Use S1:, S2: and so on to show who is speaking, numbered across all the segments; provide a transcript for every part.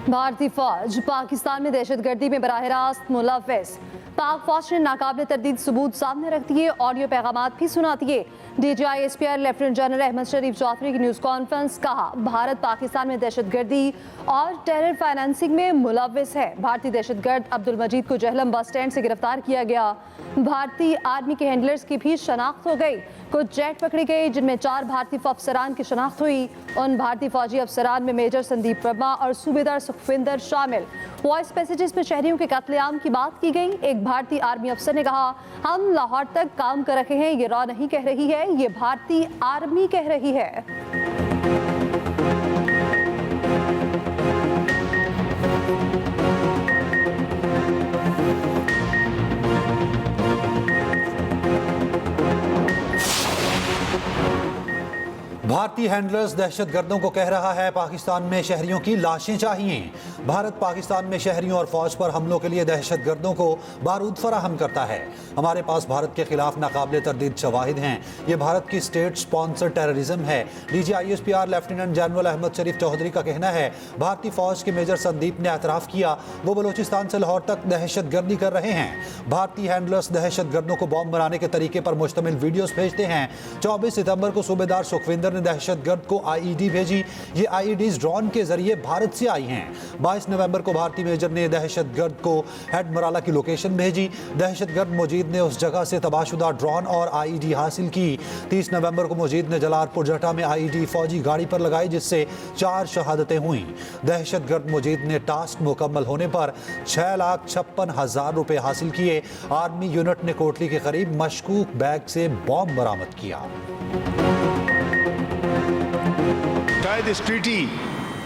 S1: भारतीय फौज पाकिस्तान में दहशतगर्दी में बराह रास्त मुलव्वस। पाक फौज ने नाकाबिल तरदीद सबूत सामने रख दिए, ऑडियो पैगामात भी सुना दिए। DGI SPR lieutenant general Ahmed Sharif Chaudhry की न्यूज़ कॉन्फ्रेंस। कहा, भारत पाकिस्तान में दहशतगर्दी और टेरर फाइनेंसिंग में मुलव्वस है। भारतीय दहशतगर्द अब्दुल मजीद को जहलम बस स्टैंड से गिरफ्तार किया गया। भारतीय आर्मी के हैंडलर्स की भी शनाख्त हो गई। कुछ जेट पकड़ी गई जिनमें 4 भारतीय अफसरान की शनाख्त हुई। उन भारतीय फौजी अफसरान में मेजर संदीप वर्मा और सूबेदार सुखविंदर शामिल। वॉइस मैसेजेस में शहरियों के कत्लेआम की बात की गई। एक भारतीय आर्मी अफसर ने कहा, हम लाहौर तक काम कर रहे हैं, ये रॉ नहीं कह रही है, ये भारतीय आर्मी कह रही है।
S2: भारतीय हैंडलर्स दहशतगर्दों को कह रहा है, पाकिस्तान में शहरियों की लाशें चाहिए। भारत पाकिस्तान में शहरियों और फौज पर हमलों के लिए दहशतगर्दों को बारूद फराहम करता है। हमारे पास भारत के खिलाफ नाकाबिल तरदीद शवाहिद हैं। ये भारत की स्टेट स्पॉन्सर टेररिज्म है। DGI SPR lieutenant general Ahmed Sharif Chaudhry का कहना है, भारतीय फौज के मेजर संदीप ने एतराफ़ किया वो बलूचिस्तान से लाहौर तक दहशतगर्दी कर रहे हैं। भारतीय हैंडलर्स दहशतगर्दों को बॉम्ब बनाने के तरीके पर मुश्तमिल वीडियोस भेजते हैं। 24 सितंबर को सूबेदार सुखविंदर दहशतगर्द को IED भेजी। ये IEDs ड्रोन के जरिए भारत से आई हैं। 22 नवंबर को भारतीय मेजर ने दहशतगर्द को हेड मराला की लोकेशन भेजी। दहशतगर्द मुजीद ने उस जगह से तबाहशुदा ड्रोन और IED हासिल की। 30 नवंबर को मुजीद ने जलालपुर जटा में IED फौजी गाड़ी पर लगाई, जिससे 4 शहादतें हुई। दहशतगर्द मुजीद ने टास्क मुकम्मल होने पर 6,56,000 रुपए हासिल किए। आर्मी यूनिट ने कोटली के करीब मशकूक बैग से बॉम्ब बरामद किया।
S3: शायद इस ट्रीटी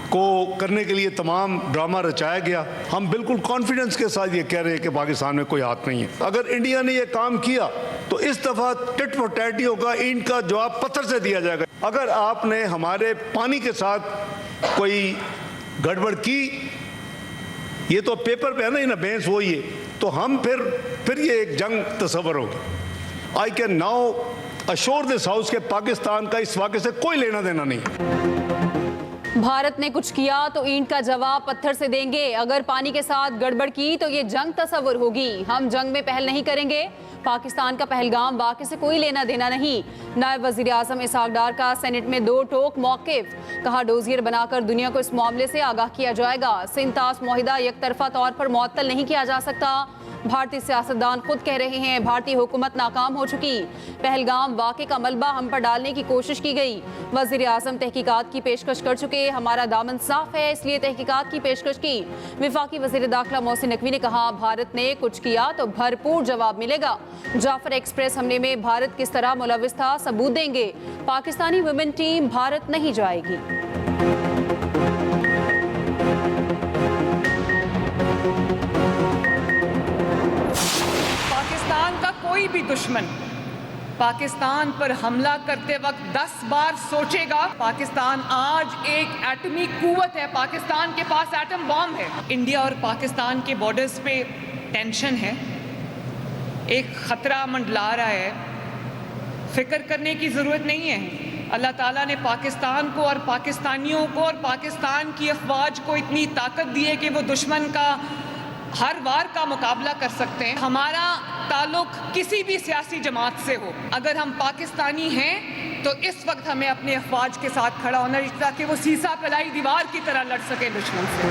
S3: को करने के लिए तमाम ड्रामा रचाया गया। हम बिल्कुल कॉन्फिडेंस के साथ ये कह रहे हैं कि पाकिस्तान में कोई हाथ नहीं है। अगर इंडिया ने ये काम किया तो इस दफ़ा टिट फॉर टैट होगा, ईंट का जवाब पत्थर से दिया जाएगा। अगर आपने हमारे पानी के साथ कोई गड़बड़ की, ये तो पेपर पे है ना, ये ना बेंस वही है, तो हम फिर ये एक जंग तस्वर होगी। I can now assure this house के पाकिस्तान का इस वाक़े से कोई लेना देना नहीं।
S4: भारत ने कुछ किया तो ईंट का जवाब पत्थर से देंगे। अगर पानी के साथ गड़बड़ की तो ये जंग तस्वर होगी। हम जंग में पहल नहीं करेंगे। पाकिस्तान का पहलगाम वाक़े से कोई लेना देना नहीं। नायब वज़ीर आज़म इसहाक डार का सेनेट में 2 टोक मौक़िफ़। कहा, डोजियर बनाकर दुनिया को इस मामले से आगाह किया जाएगा। सिंध तास मुआहिदा एक तरफा तौर पर मुअत्तल नहीं किया जा सकता। भारतीय सियासतदान खुद कह रहे हैं, भारतीय हुकूमत नाकाम हो चुकी। पहलगाम वाक़े का मलबा हम पर डालने की कोशिश की गई। वज़ीर आज़म तहकीकात की पेशकश कर चुके। हमारा दामन साफ है, इसलिए तहकीकात की पेशकश की। वफाकी वज़ीर दाखिला मोहसिन नकवी ने कहा, भारत ने कुछ किया तो भरपूर जवाब मिलेगा। जाफर एक्सप्रेस हमले में भारत किस तरह मुलव्वस था, सबूत देंगे। पाकिस्तानी वुमेन टीम भारत नहीं जाएगी।
S5: कोई भी दुश्मन पाकिस्तान पर हमला करते वक्त 10 बार सोचेगा। पाकिस्तान आज एक एटमी कुव्वत है, पाकिस्तान के पास एटम बॉम्ब है। इंडिया और पाकिस्तान के बॉर्डर्स पे टेंशन है, एक खतरा मंडला रहा है। फिक्र करने की ज़रूरत नहीं है। अल्लाह ताला ने पाकिस्तान को और पाकिस्तानियों को और पाकिस्तान की अफवाज को इतनी ताकत दी है कि वो दुश्मन का हर वार का मुकाबला कर सकते हैं। हमारा ताल्लुक किसी भी सियासी जमात से हो, अगर हम पाकिस्तानी हैं तो इस वक्त हमें अपने अफवाज के साथ खड़ा होना चाहिए ताकि वो सीसा फैलाई दीवार की तरह लड़ सके दुश्मन से।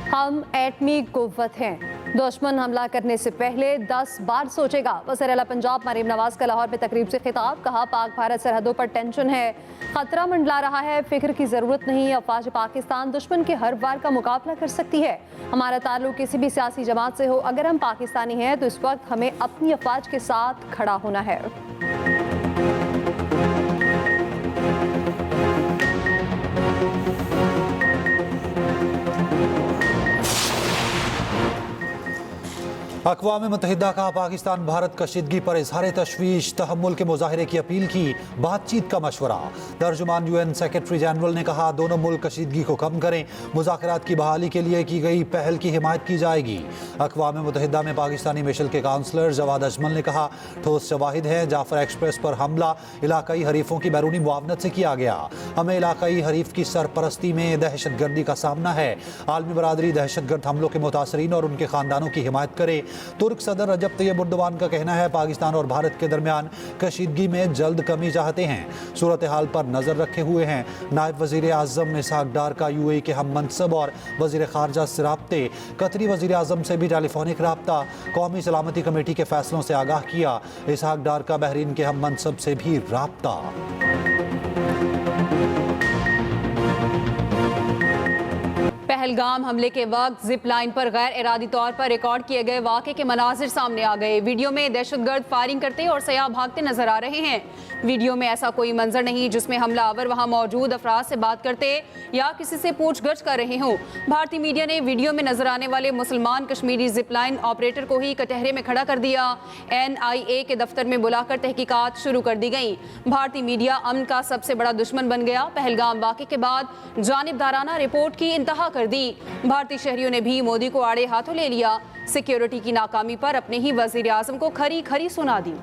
S1: हम एटमी कुव्वत हैं। दुश्मन हमला करने से पहले 10 बार सोचेगा। वज़ीर आला पंजाब मरीम नवाज का लाहौर में तकरीब से खिताब। कहा, पाक भारत सरहदों पर टेंशन है, खतरा मंडला रहा है, फिक्र की ज़रूरत नहीं। अफवाज पाकिस्तान दुश्मन के हर वार का मुकाबला कर सकती है। हमारा ताल्लुक किसी भी सियासी जमात से हो, अगर हम पाकिस्तानी हैं तो इस वक्त हमें अपनी अफवाज के साथ खड़ा होना है।
S2: अक़वाम मुत्तहिदा का पाकिस्तान भारत कशीदगी पर इजहार तशवीश तहम्मुल के मुजाहरे की अपील की, बातचीत का मशवरा। तर्जुमान UN सेक्रेटरी जनरल ने कहा, दोनों मुल्क कशीदगी को कम करें, मुज़ाकरात की बहाली के लिए की गई पहल की हिमायत की जाएगी। अक़वाम मुत्तहिदा में पाकिस्तानी मिशल के काउंसलर जवाद अजमल ने कहा, ठोस शवाहिद हैं, जाफर एक्सप्रेस पर हमला इलाकाई हरीफों की बैरूनी मुआवनत से किया गया। हमें इलाकाई हरीफ की सरपरस्ती में दहशत गर्दी का सामना है। आलमी बरादरी दहशत गर्द हमलों के मुतासरीन और उनके खानदानों की हिमायत करे। तुर्क सदर रजब तैयब एर्दोगान का कहना है, पाकिस्तान और भारत के दरमियान कशीदगी में जल्द कमी चाहते हैं। सूरत हाल पर नजर रखे हुए हैं। नायब वजीर आजम इसहाक डार का UAE के हम मनसब और वजीर खारजा से राब्ते। कतरी वजीर आजम से भी टेलीफोनिक राब्ता। कौमी सलामती कमेटी के फैसलों से आगाह किया। इसहाक डार का बहरीन के हम मनसब से भी राब्ता।
S4: पहलगाम हमले के वक्त जिप लाइन पर गैर इरादी तौर पर रिकॉर्ड किए गए वाक़े के मनाजिर सामने आ गए। वीडियो में दहशतगर्द फायरिंग करते और सयाह भागते नजर आ रहे हैं। वीडियो में ऐसा कोई मंजर नहीं जिसमें हमलावर वहां मौजूद अफराद से बात करते या किसी से पूछगछ कर रहे हों। भारतीय मीडिया ने वीडियो में नजर आने वाले मुसलमान कश्मीरी जिप लाइन ऑपरेटर को ही कटहरे में खड़ा कर दिया। NIA के दफ्तर में बुलाकर तहकीकात शुरू कर दी गई। भारतीय मीडिया अमन का सबसे बड़ा दुश्मन बन गया। पहलगाम वाक़े के बाद जानिबदाराना रिपोर्ट की इंतहा कर दी। भारतीय शहरियों ने भी मोदी को आड़े हाथों ले लिया। सिक्योरिटी की नाकामी पर अपने ही वजीर आजम को खरी खरी सुना दी।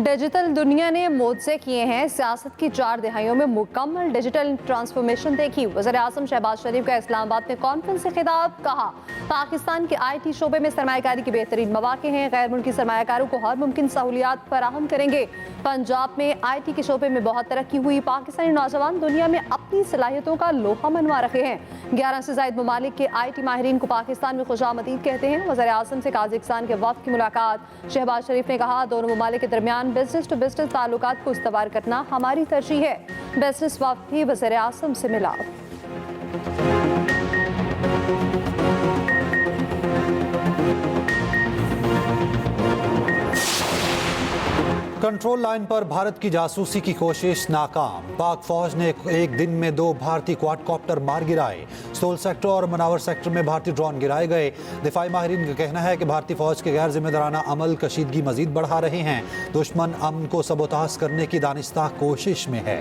S1: डिजिटल दुनिया ने मुझसे किए हैं सियासत की 4 दिहाइयों में मुकम्मल डिजिटल ट्रांसफॉर्मेशन देखी। वज़ीर आज़म शहबाज शरीफ का इस्लामाबाद में कॉन्फ्रेंस से खिताब। कहा, पाकिस्तान के IT शोबे में सरमायाकारी के बेहतरीन मौके हैं। गैर मुल्की सरमायाकारों को हर मुमकिन सहूलियात फराहम करेंगे। पंजाब में IT के शोबे में बहुत तरक्की हुई। पाकिस्तानी नौजवान दुनिया में अपनी सलाहियतों का लोहा मनवा रखे हैं। 11 से ज़ायद ममालिक के IT माहिरीन को पाकिस्तान में खुशामदीद कहते हैं। वज़ीर आज़म से काज़ाकिस्तान के वफ़द की मुलाकात। शहबाज शरीफ ने कहा, दोनों ममालिक के दरमियान बिजनेस टू बिजनेस ताल्लुकात को इस्तवार करना हमारी तरजीह है। बिजनेस वफ़द भी वज़ीर आज़म से मिला।
S2: कंट्रोल लाइन पर भारत की जासूसी की कोशिश नाकाम। पाक फौज ने एक दिन में 2 भारतीय क्वाडकॉप्टर मार गिराए। सोल सेक्टर और मनावर सेक्टर में भारतीय ड्रोन गिराए गए। दिफाई माहिरीन का कहना है कि भारतीय फौज के गैर जिम्मेदाराना अमल कशीदगी मजीद बढ़ा रहे हैं। दुश्मन अमन को सबोताज करने की दानिस्ता कोशिश में है।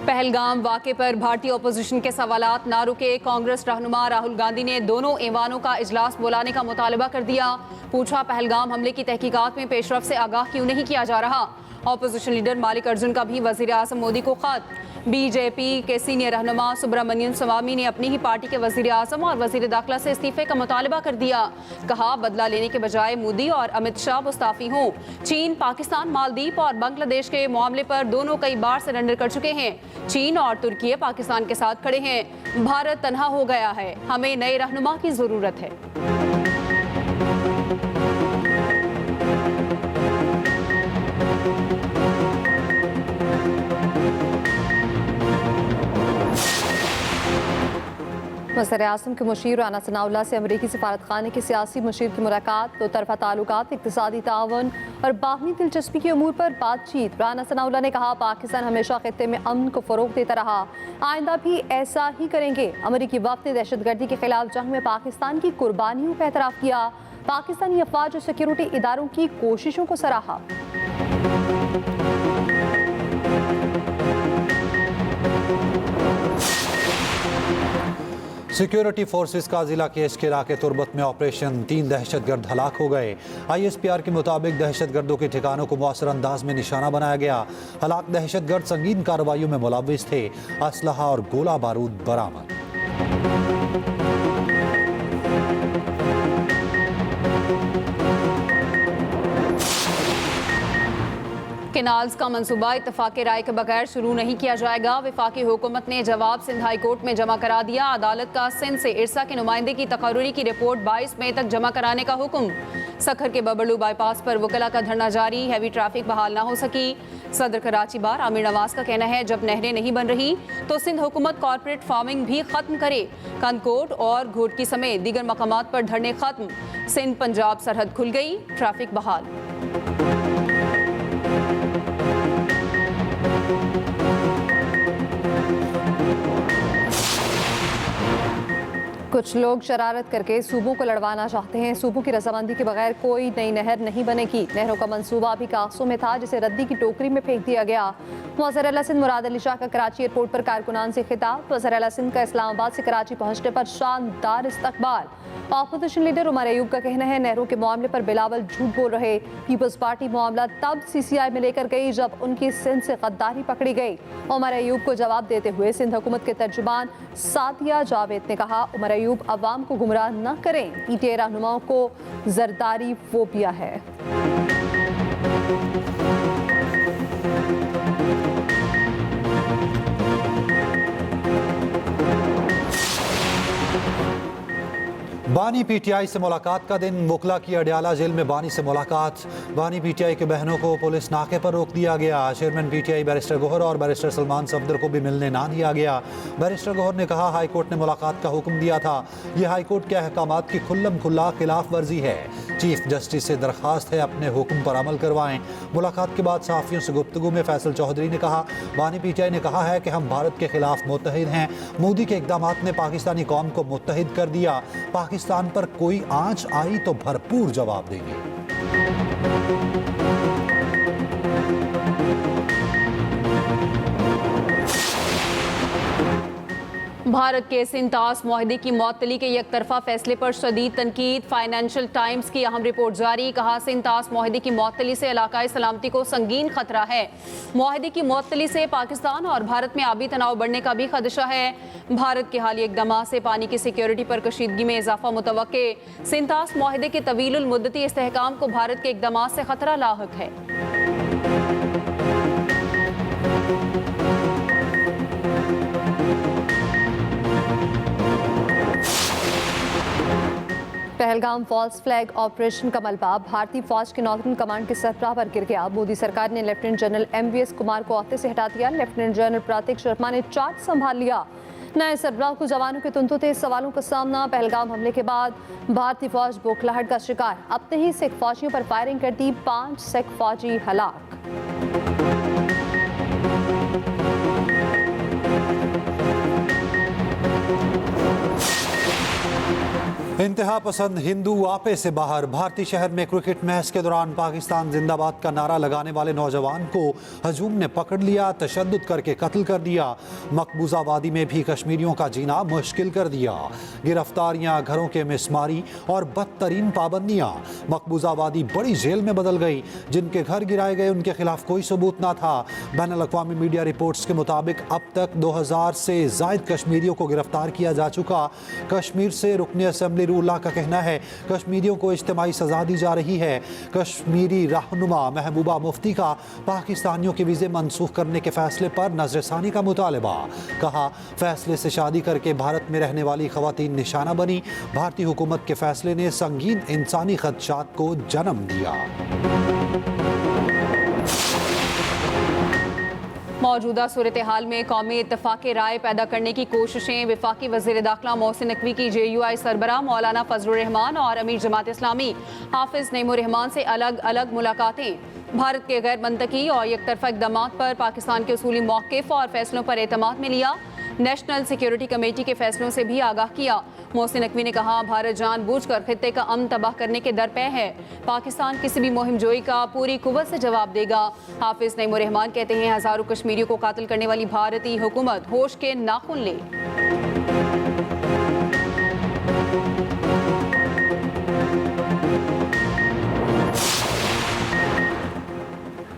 S4: पहलगाम वाक़े पर भारतीय अपोजिशन के सवालात ना रुके। कांग्रेस रहनुमा राहुल गांधी ने दोनों ऐवानों का इजलास बुलाने का मुतालबा कर दिया। पूछा, पहलगाम हमले की तहकीकात में पेशरफ से आगाह क्यों नहीं किया जा रहा। अपोजिशन लीडर मालिक अर्जुन का भी वजीर आज़म मोदी को खत। BJP के सीनियर रहनुमा सुब्रमण्यम स्वामी ने अपनी ही पार्टी के वजीर आज़म और वजीर दाखिला से इस्तीफे का मुतालबा कर दिया। कहा, बदला लेने के बजाय मोदी और अमित शाह मुस्ताफी हों। चीन, पाकिस्तान, मालदीव और बांग्लादेश के मामले पर दोनों कई बार सरेंडर कर चुके हैं। चीन और तुर्की पाकिस्तान के साथ खड़े हैं। भारत तन्हा हो गया है। हमें नए रहनुमा की जरूरत है।
S1: वज़ीर आज़म के मुशीर राना सनाउल्लाह से अमरीकी सफारत खाने के सियासी मुशीर की मुलाकात। 2 तरफ़ा ताल्लुकात, इक़्तिसादी ताउन और बाहमी दिलचस्पी के अमूर पर बातचीत। राना सनाउल्लाह ने कहा, पाकिस्तान हमेशा खित्ते में अमन को फ़रोग़ देता रहा, आइंदा भी ऐसा ही करेंगे। अमरीकी वफ़द ने दहशतगर्दी के खिलाफ जंग में पाकिस्तान की कुर्बानियों का एतराफ़ किया। पाकिस्तानी अफ़वाज और सिक्योरिटी इदारों की कोशिशों को सराहा।
S2: सिक्योरिटी फोर्सेस का जिला केश के इलाके तुर्बत में ऑपरेशन। 3 दहशतगर्द हलाक हो गए। ISPR के मुताबिक दहशतगर्दों के ठिकानों को मौसर अंदाज में निशाना बनाया गया। हलाक दहशतगर्द संगीन कार्रवाइयों में मुलव्विस थे। असलहा और गोला बारूद बरामद।
S4: केनाल्स का मंसूबा इत्तफाक राय के बगैर शुरू नहीं किया जाएगा। वफाकी हुकूमत ने जवाब सिंध हाई कोर्ट में जमा करा दिया। अदालत का सिंध से इरसा के नुमाइंदे की तकर्री की रिपोर्ट 22 मई तक जमा कराने का हुक्म। सखर के बबलू बाईपास पर वकला का धरना जारी, हैवी ट्रैफिक बहाल ना हो सकी। सदर कराची बार आमिर नवाज का कहना है जब नहरें नहीं बन रही तो सिंध हुकूमत कॉर्पोरेट फार्मिंग भी खत्म करे। कंदकोट और घोटकी समेत दीगर मकामात पर धरने खत्म। सिंध पंजाब सरहद खुल गई, ट्रैफिक बहाल।
S1: कुछ लोग शरारत करके सूबों को लड़वाना चाहते हैं। सूबों की रजामंदी के बगैर कोई नई नहर नहीं बनेगी। नहरों का मंसूबा अभी कागजों में था जिसे रद्दी की टोकरी में फेंक दिया गया। वज़ीर आला सिंध मुराद अली शाह का कराची एयरपोर्ट पर कारकुनान से खिताब। वज़ीर आला सिंध का इस्लामाबाद से कराची पहुंचने पर शानदार इस्तकबाल। अपोजिशन लीडर उमर अयूब का कहना है नहरों के मामले पर बिलावल झूठ बोल रहे। पीपल्स पार्टी मामला तब CCI में लेकर गई जब उनकी सिंध से गद्दारी पकड़ी गई। उमर अयूब को जवाब देते हुए सिंध हुकूमत के तर्जुमान सादिया जावेद ने कहा उमर अयूब अवाम को गुमराह न करें। PTA रहनुमाओं को जरदारी फोबिया है।
S2: बानी PTI से मुलाकात का दिन। वकला की अडयाला जेल में बानी से मुलाकात। बानी PTI के बहनों को पुलिस नाके पर रोक दिया गया। चेयरमैन PTI बैरिस्टर गोहर और बैरिस्टर सलमान सफदर को भी मिलने ना दिया गया। बैरिस्टर गोहर ने कहा हाई कोर्ट ने मुलाकात का हुक्म दिया था। यह हाई कोर्ट के अहकामात की खुल्लम खुल्ला खिलाफ वर्जी है। चीफ जस्टिस से दरख्वास्त है अपने हुक्म पर अमल करवाएं। मुलाकात के बाद सहाफ़ियों से गुफ्तगू में फैसल चौधरी ने कहा बानी PTI ने कहा है कि हम भारत के खिलाफ मुत्तहिद हैं। मोदी के इक़दामात ने पाकिस्तानी कौम को मुत्तहिद कर दिया। पाकिस्तान पर कोई आंच आई तो भरपूर जवाब देंगे।
S4: भारत के सिंतास मुआहदे की मुअत्तली के एकतरफा फैसले पर शदीद तनकीद। फाइनेंशियल टाइम्स की अहम रिपोर्ट जारी। कहा सिंतास मुआहदे की मुअत्तली से इलाकाई सलामती को संगीन खतरा है। मुआहदे की मुअत्तली से पाकिस्तान और भारत में आबी तनाव बढ़ने का भी खदशा है। भारत के हालिया इक़दामात से पानी की सिक्योरिटी पर कशीदगी में इजाफा मुतवक्के। सिंतास मुआहदे के तवीलुल मुद्दती इस्तेहकाम को भारत के इक़दामात से खतरा लाहक है।
S1: पहलगाम फॉल्स फ्लैग ऑपरेशन का मलबा भारतीय फौज के नॉर्दर्न कमांड के सरबराह पर गिर गया। मोदी सरकार ने लेफ्टिनेंट जनरल MVS कुमार को ओहदे से हटा दिया। लेफ्टिनेंट जनरल प्रतीक शर्मा ने चार्ज संभाल लिया। नए सरबराह को जवानों के तुंतुते सवालों का सामना। पहलगाम हमले के बाद भारतीय फौज बौखलाहट का शिकार। अपने ही सिख फौजियों पर फायरिंग कर दी, 5 सिख फौजी हलाक।
S2: इंतहा पसंद हिंदू आपे से बाहर। भारतीय शहर में क्रिकेट मैच के दौरान पाकिस्तान जिंदाबाद का नारा लगाने वाले नौजवान को हजूम ने पकड़ लिया, तशद्दुद करके कत्ल कर दिया। मकबूजा वादी में भी कश्मीरियों का जीना मुश्किल कर दिया। गिरफ्तारियां, घरों के मिसमारी और बदतरीन पाबंदियां। मकबूजा वादी बड़ी जेल में बदल गई। जिनके घर गिराए गए उनके खिलाफ कोई सबूत ना था। बैनुल अक़वामी मीडिया रिपोर्ट्स के मुताबिक अब तक 2000 से जायद कश्मीरियों को गिरफ्तार किया जा चुका। कश्मीर से रुकन असेंबली रूल्ला का कहना है कश्मीरियों को इज्तिमाई सजा दी जा रही है। कश्मीरी रहनुमा महबूबा मुफ्ती का पाकिस्तानियों के वीज़े मनसूख करने के फैसले पर नजरसानी का मुतालबा। कहा फैसले से शादी करके भारत में रहने वाली खवातीन निशाना बनी। भारतीय हुकूमत के फैसले ने संगीन इंसानी खदशात को जन्म दिया।
S4: मौजूदा सूरत हाल में कौमी इत्तफाक राय पैदा करने की कोशिशें। वफाकी वज़ीर दाखिला मोहसिन नकवी की JUI सरबराह मौलाना फजलुर रहमान और अमीर जमात इस्लामी हाफिज नईमुर रहमान से अलग अलग मुलाकातें। भारत के गैर मंतकी और एकतरफा इक़दामात पर पाकिस्तान के उसूली मौक़िफ़ और फैसलों पर एतमाद में लिया। नेशनल सिक्योरिटी कमेटी के फैसलों से भी आगाह किया। मोहसिन नकवी ने कहा भारत जानबूझकर खित्ते का अमन तबाह करने के दर पे है। पाकिस्तान किसी भी मुहिम जोई का पूरी कुव्वत से जवाब देगा। हाफिज नईमुर रहमान कहते हैं हज़ारों कश्मीरियों को कातिल करने वाली भारतीय हुकूमत होश के नाखून ले।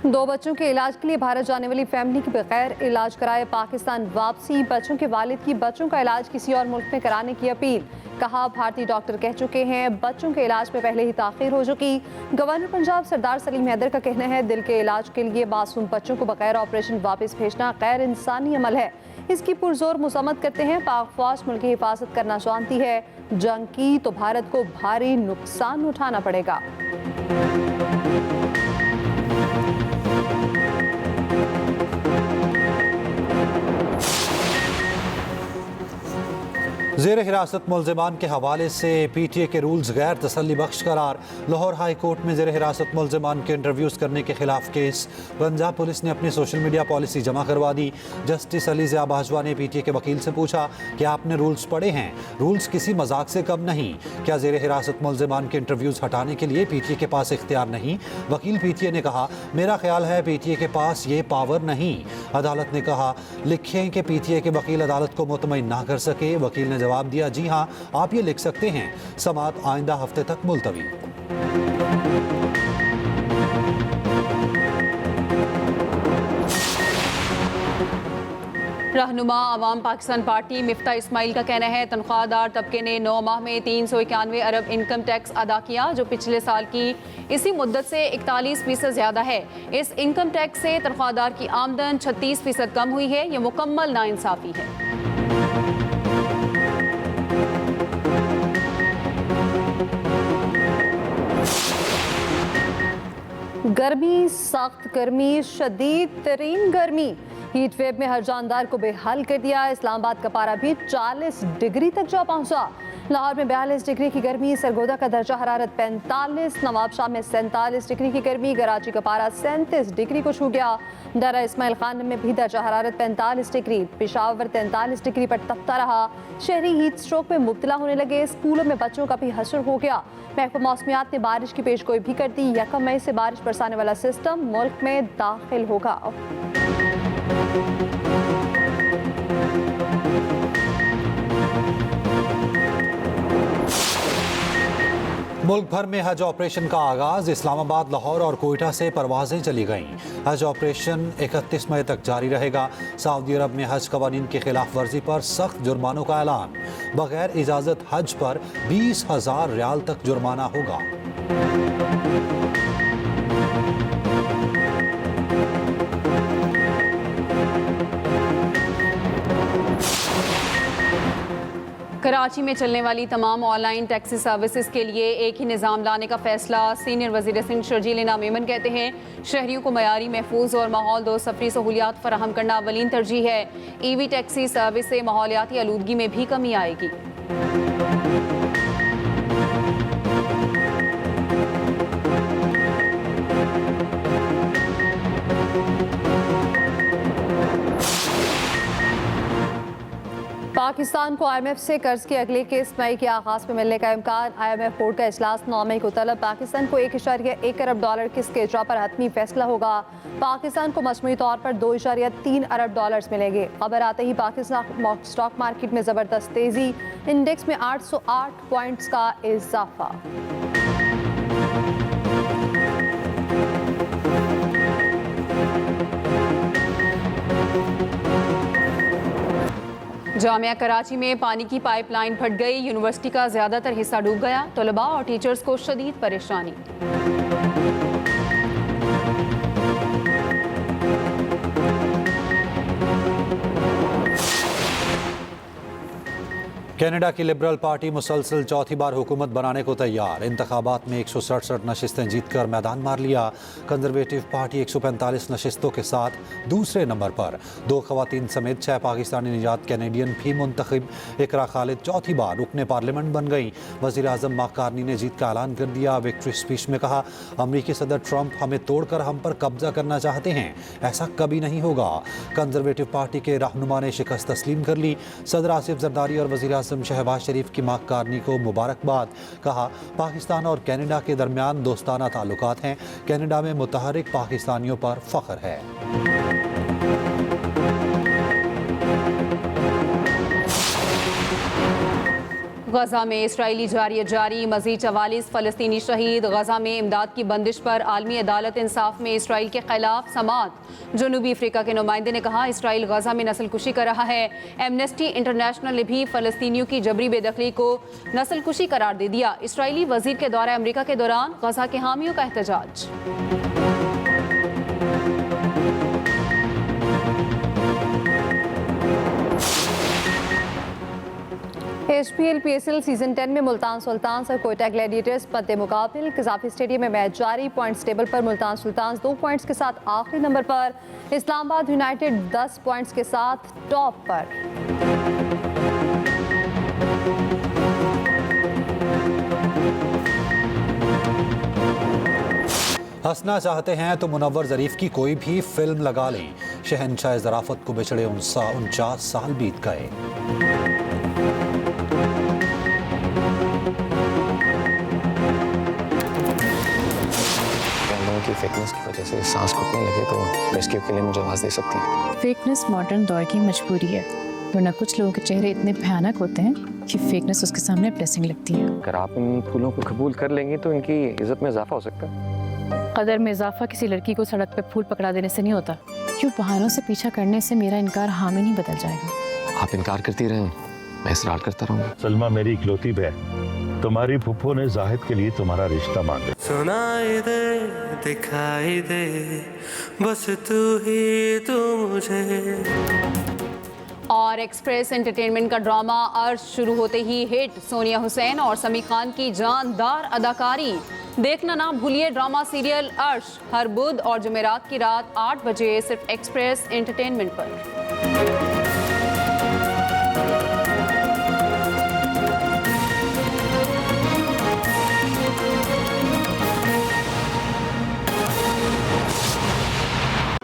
S1: 2 बच्चों के इलाज के लिए भारत जाने वाली फैमिली की बगैर इलाज कराए पाकिस्तान वापसी। बच्चों के वालिद की बच्चों का इलाज किसी और मुल्क में कराने की अपील। कहा, भारतीय डॉक्टर कह चुके हैं बच्चों के इलाज में पहले ही ताखीर हो चुकी। गवर्नर पंजाब सरदार सलीम हैदर का कहना है दिल के इलाज के लिए मासूम बच्चों को बगैर ऑपरेशन वापस भेजना गैर इंसानी अमल है। इसकी पुरजोर मजम्मत करते हैं। पाक फौज मुल्क की हिफाजत करना जानती है, जंग की तो भारत को भारी नुकसान उठाना पड़ेगा।
S2: ज़ेर हिरासत मुल्ज़िमान के हवाले से PTA के रूल्स गैर तसल्ली बख्श करार। लाहौर हाई कोर्ट में ज़ेर हिरासत मुल्ज़िमान के इंटरव्यूज़ करने के खिलाफ केस। पंजाब पुलिस ने अपनी सोशल मीडिया पॉलिसी जमा करवा दी। जस्टिस अली ज़िया बाजवा ने PTA के वकील से पूछा कि आपने रूल्स पढ़े हैं, रूल्स किसी मजाक से कम नहीं, क्या ज़ेर हिरासत मुल्ज़िमान के इंटरव्यूज़ हटाने के लिए PTA के पास इख्तियार नहीं? वकील PTA ने कहा, मेरा ख्याल है PTA के पास ये पावर नहीं। अदालत ने कहा, लिखें कि PTA के वकील अदालत को मुतमईन ना कर सके। वकील ने जवाब दिया, जी हाँ, आप ये लिख सकते हैं। समाअत आइंदा हफ्ते तक मुलतवी।
S4: रहनुमा अवाम पाकिस्तान पार्टी मिफ्ता इस्माइल का कहना है तनख्वाहदार तबके ने 9 माह में 391 अरब इनकम टैक्स अदा किया, जो पिछले साल की इसी मुद्दत से 41% ज़्यादा है। इस इनकम टैक्स से तनख्वाहदार की आमदन 36% कम हुई है। ये मुकम्मल नाइंसाफ़ी है।
S1: गर्मी, सख्त गर्मी, शदीद तरीन गर्मी, हीट वेव में हर जानदार को बेहाल कर दिया। इस्लामाबाद का पारा भी 40 डिग्री तक जा पहुंचा। लाहौर में 42 डिग्री की गर्मी, सरगोदा का दर्जा हरारत 45, नवाबशाह में 47 डिग्री की गर्मी, कराची का पारा 37 डिग्री को छू गया। दरा इस्माइल खान में भी दर्जा हरारत 45 डिग्री, पेशावर 43 डिग्री पर तपता रहा। शहरी हीट स्ट्रोक में मुब्तला होने लगे। स्कूलों में बच्चों का भी हशर हो गया। महकमा मौसमियात ने बारिश की पेशगोई भी कर दी। 1 मई से बारिश बरसाने वाला सिस्टम मुल्क में दाखिल होगा।
S2: मुल्क भर में हज ऑपरेशन का आगाज। इस्लामाबाद, लाहौर और कोयटा से परवाजें चली गईं। हज ऑपरेशन 31 मई तक जारी रहेगा। सऊदी अरब में हज कवानीन की खिलाफ वर्जी पर सख्त जुर्मानों का ऐलान। बगैर इजाजत हज पर 20,000 रियाल तक जुर्माना होगा।
S4: कराची में चलने वाली तमाम ऑनलाइन टैक्सी सर्विसेज के लिए एक ही निज़ाम लाने का फैसला। सीनियर वज़ीर सिंध शर्जील इनाम मेमन कहते हैं शहरियों को मयारी, महफूज और माहौल दो सफरी सहूलियात फराहम करना अवलीन तरजीह है। EV टैक्सी सर्विस से माहौलियाती आलूदगी में भी कमी आएगी।
S1: पाकिस्तान को IMF से कर्ज के अगले किस्त मई के आगाज में मिलने का इम्कान। IMF बोर्ड का इजलास 9 मई को तलब। पाकिस्तान को $1.1 अरब किस्त के इजरा पर हतमी फैसला होगा। पाकिस्तान को मजमूई तौर पर $2.3 अरब मिलेंगे। खबर आते ही पाकिस्तान स्टॉक मार्केट में जबरदस्त तेजी, इंडेक्स में 808 पॉइंट्स का इजाफा।
S4: जामिया कराची में पानी की पाइपलाइन फट गई। यूनिवर्सिटी का ज्यादातर हिस्सा डूब गया। तलबा और टीचर्स को शदीद परेशानी।
S2: कनाडा की लिबरल पार्टी मुसलसल चौथी बार हुकूमत बनाने को तैयार। इंतखाबात में 167 नशिस्तें जीतकर मैदान मार लिया। कंजरवेटिव पार्टी 145 नशिस्तों के साथ दूसरे नंबर पर। 2 खवातीन समेत 6 पाकिस्तानी निजात कैनेडियन भी मुंतखब। इकरा खालिद चौथी बार रुकने पार्लियामेंट बन गई। वज़ीर आज़म मार्क कार्नी ने जीत का ऐलान कर दिया। विक्ट्री स्पीच में कहा, अमरीकी सदर ट्रंप हमें तोड़कर हम पर कब्जा करना चाहते हैं, ऐसा कभी नहीं होगा। कंजरवेटिव पार्टी के रहनुमा ने शिकस्त तस्लीम कर ली। सदर आसिफ जरदारी और वज़ीर आज़म शहबाज शरीफ की मार्क कार्नी को मुबारकबाद। कहा, पाकिस्तान और कनाडा के दरमियान दोस्ताना ताल्लुकात हैं। कनाडा में मुतहरिक पाकिस्तानियों पर फख्र है।
S4: गजा में इसराइली जारी मजीद 44 फ़लस्तीनी शहीद। गजा में इमदाद की बंदिश पर आलमी अदालत इंसाफ में इसराइल के खिलाफ समाअत। जनूबी अफ्रीका के नुमाइंदे ने कहा इसराइल गजा में नस्लकुशी कर रहा है। एमनेस्टी इंटरनेशनल ने भी फ़लस्तीनियों की जबरी बेदखली को नस्लकुशी करार दे दिया। इसराइली वजीर के दौरे अमरीका के दौरान गजा के हामियों का एहतजाज।
S1: HPL PSL सीजन 10 में मुल्तान सुल्तान्स और कोयटा ग्लैडिएटर्स मद्दे मुकाबिल। कज़ाफी स्टेडियम में मैच जारी। पॉइंट्स टेबल पर मुल्तान सुल्तान्स 2 पॉइंट्स के साथ आखिरी नंबर पर। इस्लामाबाद यूनाइटेड 10 पॉइंट्स के साथ टॉप पर।
S2: हंसना चाहते हैं तो मुनव्वर ज़रीफ की कोई भी फिल्म लगा लें। शहनशाह ज़राफ़त को बिछड़े 49 साल बीत गए।
S6: की फिटनेस की वजह से सांस घुटने लगे तो रेस्क्यू के लिए मुझे आवाज़ दे सकती हैं।
S7: फेकनेस मॉडर्न दौर की मजबूरी है, वरना कुछ लोगों के चेहरे इतने भयानक होते हैं कि फेकनेस उसके सामने ब्लेसिंग लगती है।
S6: अगर आप इन फूलों को कबूल कर लेंगे तो इनकी इज्जत में इजाफा हो सकता है।
S7: कदर में इजाफा किसी लड़की को सड़क पे फूल पकड़ा देने से नहीं होता। क्यों बहानों से पीछा करने से मेरा इनकार हाँ में नहीं बदल जाएगा।
S6: आप इनकार करती रहें, मैं इसरार करता रहूँगा।
S8: सलमा मेरी इकलौती बहन, तुम्हारी फुफ्फो ने जाहिद के लिए तुम्हारा रिश्ता मांगा।
S9: सुनाई दे दिखाई दे बस तू ही तू मुझे।
S4: और एक्सप्रेस एंटरटेनमेंट का ड्रामा अर्श शुरू होते ही हिट। सोनिया हुसैन और समी खान की जानदार अदाकारी। देखना ना भूलिए ड्रामा सीरियल अर्श हर बुध और जुमेरात की रात 8 बजे सिर्फ एक्सप्रेस एंटरटेनमेंट पर।